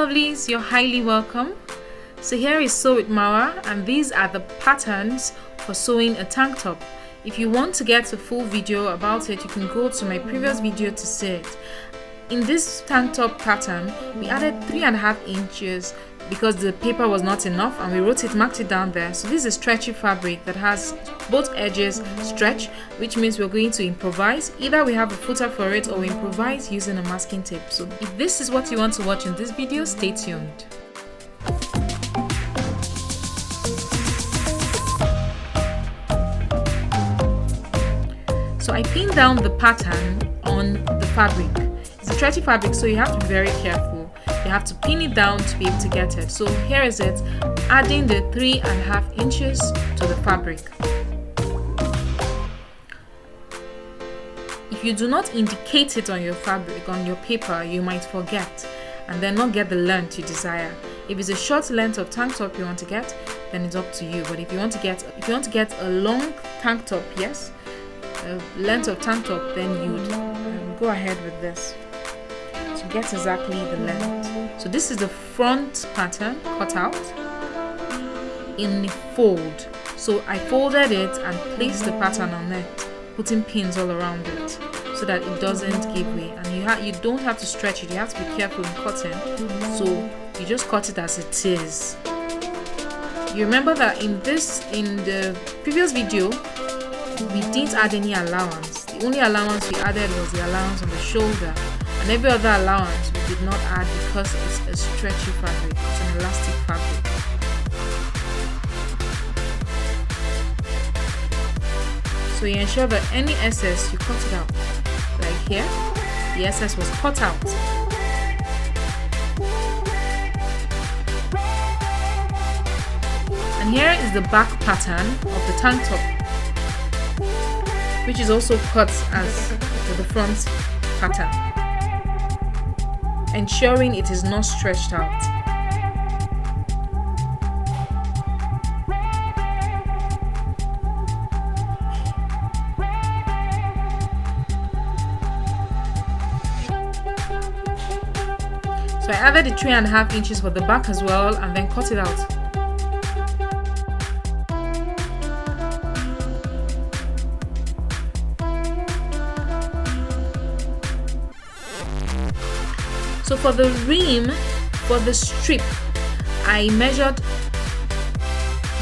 lovelies, you're highly welcome. So here is Sew with Mara, and these are the patterns for sewing a tank top. If you want to get a full video about it, you can go to my previous video to see it. In this tank top pattern, we added 3.5 inches because the paper was not enough, and we marked it down there. So this is a stretchy fabric that has both edges stretch, which means we're going to improvise. Either we have a footer for it or we improvise using a masking tape. So if this is what you want to watch in this video, stay tuned. So I pinned down the pattern on the fabric. It's a stretchy fabric, so you have to be very careful. You have to pin it down to be able to get it. So here is it, adding the 3.5 inches to the fabric. If you do not indicate it on your fabric, on your paper, you might forget and then not get the length you desire. If it's a short length of tank top you want to get, then it's up to you. But if you want to get a long tank top, yes, a length of tank top, then you'd go ahead with this to get exactly the length. So this is the front pattern cut out in the fold. So I folded it and placed the pattern on it, putting pins all around it so that it doesn't give way. And you don't have to stretch it, you have to be careful in cutting. So you just cut it as it is. You remember that in the previous video we didn't add any allowance. The only allowance we added was the allowance on the shoulder, and every other allowance we did not add because it's a stretchy fabric, it's an elastic fabric. So you ensure that any excess, you cut it out. Like here, the excess was cut out. And here is the back pattern of the tank top, which is also cut as the front pattern, ensuring it is not stretched out. So I added the 3.5 inches for the back as well, and then cut it out. So for the rim, for the strip, I measured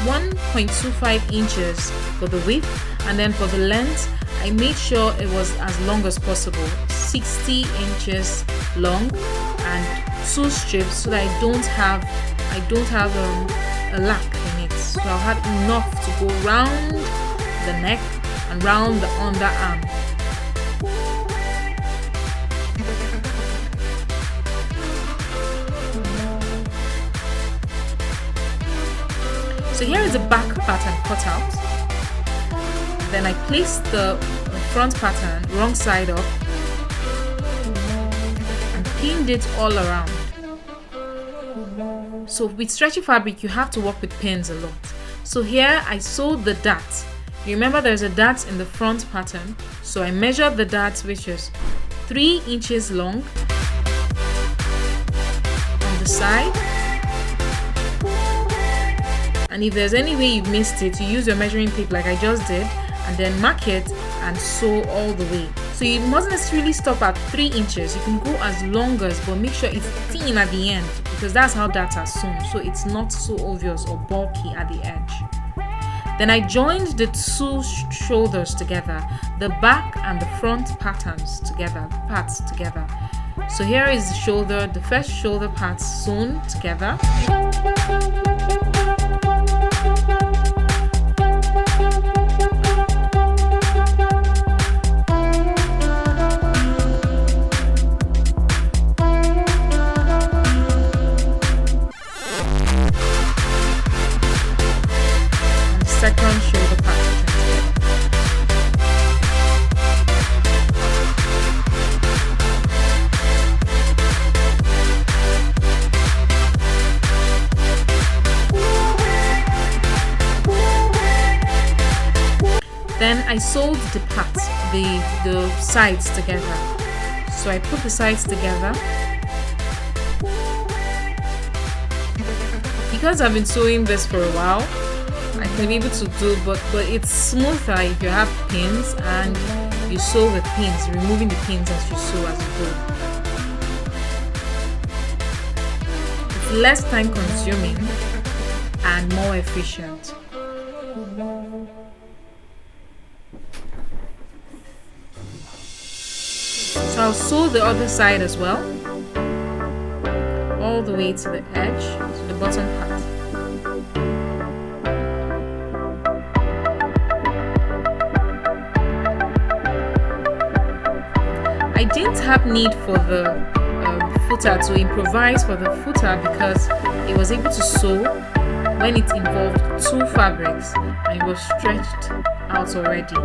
1.25 inches for the width, and then for the length, I made sure it was as long as possible, 60 inches long, and 2 strips so that I don't have a lack in it. So I'll have enough to go round the neck and round the underarm. So here is the back pattern cut out. Then I placed the front pattern wrong side up and pinned it all around. So with stretchy fabric, you have to work with pins a lot. So here I sewed the dart. You remember there's a dart in the front pattern. So I measured the dart, which is 3 inches long on the side. And if there's any way you've missed it, you use your measuring tape like I just did, and then mark it and sew all the way. So you mustn't necessarily stop at 3 inches. You can go as long as, but make sure it's thin at the end, because that's how darts are sewn. So it's not so obvious or bulky at the edge. Then I joined the 2 shoulders together, the back and the front patterns together, parts together. So here is the shoulder, the first shoulder part sewn together. Second shoulder pattern together. Then I sewed the parts, the sides together. So I put the sides together because I've been sewing this for a while, I can be able to do, but it's smoother if you have pins and you sew with pins, removing the pins as you sew as you go. It's less time consuming and more efficient. So I'll sew the other side as well, all the way to the edge, to the bottom part. I didn't have need for the footer to improvise for the footer because it was able to sew when it involved two fabrics and it was stretched out already.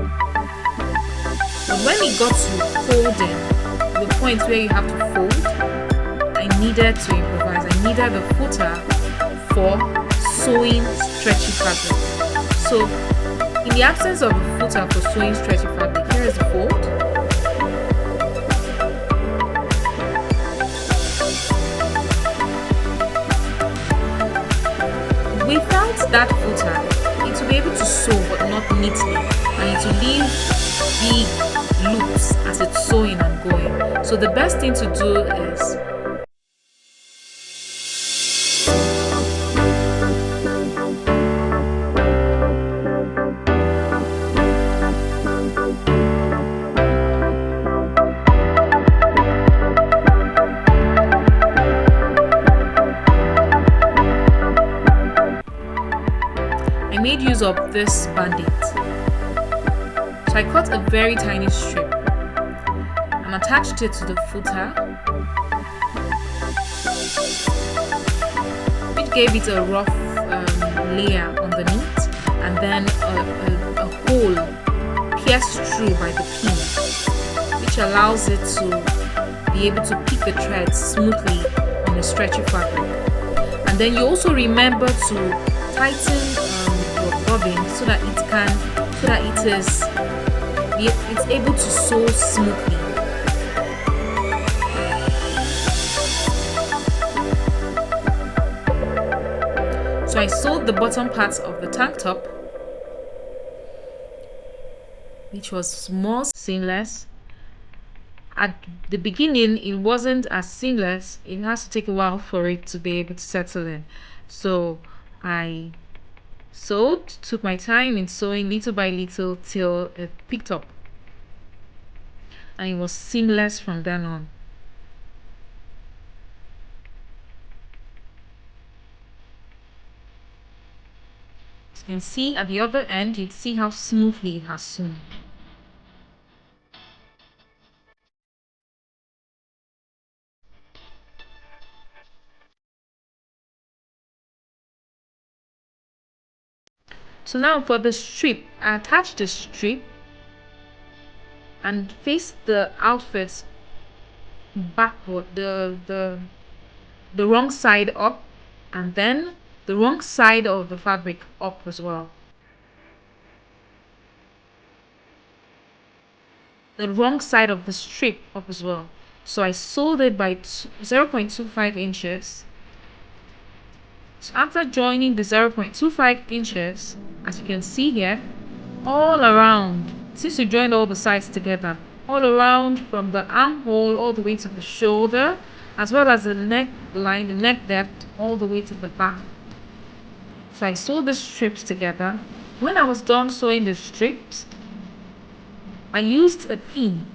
But when it got to folding, the point where you have to fold, I needed to improvise. I needed the footer for sewing stretchy fabric. So in the absence of the footer for sewing stretchy fabric, here is the fold. Without that footer, it will be able to sew but not neatly, and it will leave big loops as it's sewing and going. So the best thing to do is I made use of this bandit. So I cut a very tiny strip and attached it to the footer, which gave it a rough layer underneath, and then a hole pierced through by the pin, which allows it to be able to pick the threads smoothly on a stretchy fabric. And then you also remember to tighten your bobbin so that it's able to sew smoothly. So I sewed the bottom parts of the tank top, which was more seamless. At the beginning, it wasn't as seamless. It has to take a while for it to be able to settle in. So I sewed, took my time in sewing little by little till it picked up, and it was seamless from then on. As you can see at the other end, you can see how smoothly it has sewn. So now for the strip, I attached the strip and faced the outfit backward, the wrong side up, and then the wrong side of the fabric up as well. The wrong side of the strip up as well. So I sewed it by 0.25 inches. So after joining the 0.25 inches, as you can see here, all around, since you joined all the sides together, all around from the armhole all the way to the shoulder, as well as the neck line, the neck depth, all the way to the back. So I sewed the strips together. When I was done sewing the strips, I used a pin.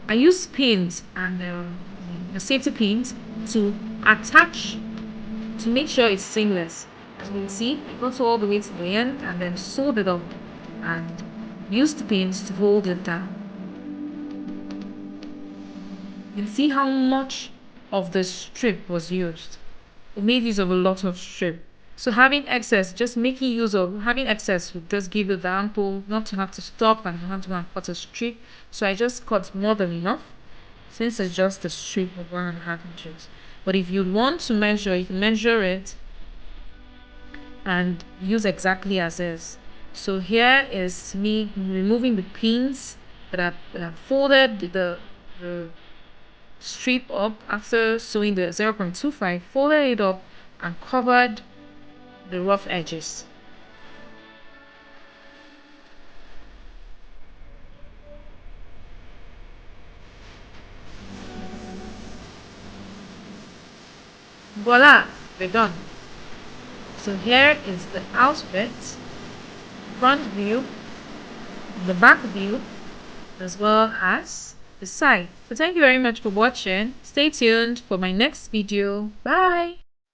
I used pins and the safety pins to attach to make sure it's seamless. As you can see, I got all the way to the end and then sewed it up and used the pins to hold it down. You can see how much of the strip was used. It made use of a lot of strip. So having excess, just making use of having excess would just give you the ample, not to have to stop and have to go and cut a strip. So I just cut more than enough, since it's just a strip of 1.5 inches. But if you want to measure, you can measure it and use exactly as is. So here is me removing the pins that I folded the strip up after sewing the 0.25, folded it up and covered the rough edges. Voila, we're done. So here is the outfit, front view, the back view, as well as the side. So thank you very much for watching. Stay tuned for my next video. Bye.